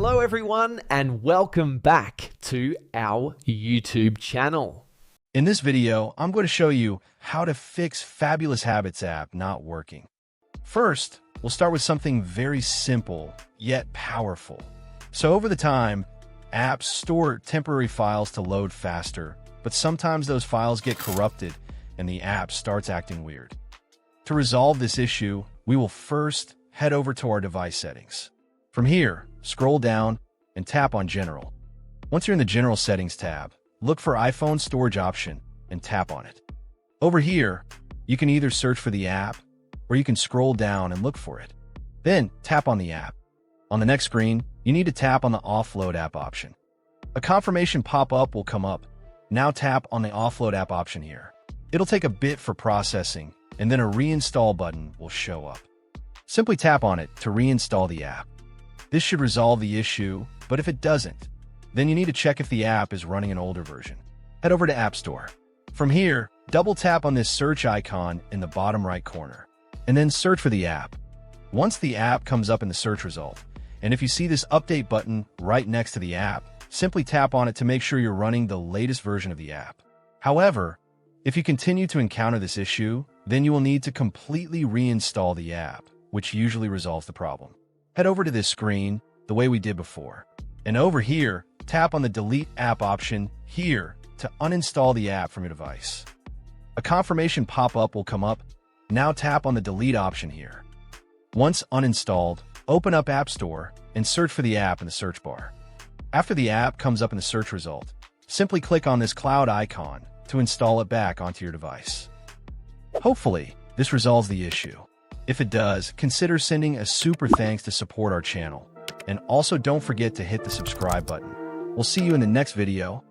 Hello everyone and welcome back to our YouTube channel. In this video, I'm going to show you how to fix Fabulous Habits app not working. First, we'll start with something very simple, yet powerful. So over the time, apps store temporary files to load faster, but sometimes those files get corrupted and the app starts acting weird. To resolve this issue, we will first head over to our device settings. From here, scroll down and tap on General. Once you're in the General Settings tab, look for iPhone Storage option and tap on it. Over here, you can either search for the app or you can scroll down and look for it. Then tap on the app. On the next screen, you need to tap on the Offload app option. A confirmation pop-up will come up. Now tap on the Offload app option here. It'll take a bit for processing, and then a reinstall button will show up. Simply tap on it to reinstall the app. This should resolve the issue, but if it doesn't, then you need to check if the app is running an older version. Head over to App Store. From here, double tap on this search icon in the bottom right corner, and then search for the app. Once the app comes up in the search result, and if you see this update button right next to the app, simply tap on it to make sure you're running the latest version of the app. However, if you continue to encounter this issue, then you will need to completely reinstall the app, which usually resolves the problem. Head over to this screen the way we did before. And over here, tap on the Delete App option here to uninstall the app from your device. A confirmation pop-up will come up. Now tap on the Delete option here. Once uninstalled, open up App Store and search for the app in the search bar. After the app comes up in the search result, simply click on this cloud icon to install it back onto your device. Hopefully, this resolves the issue. If it does, consider sending a super thanks to support our channel. And also don't forget to hit the subscribe button. We'll see you in the next video.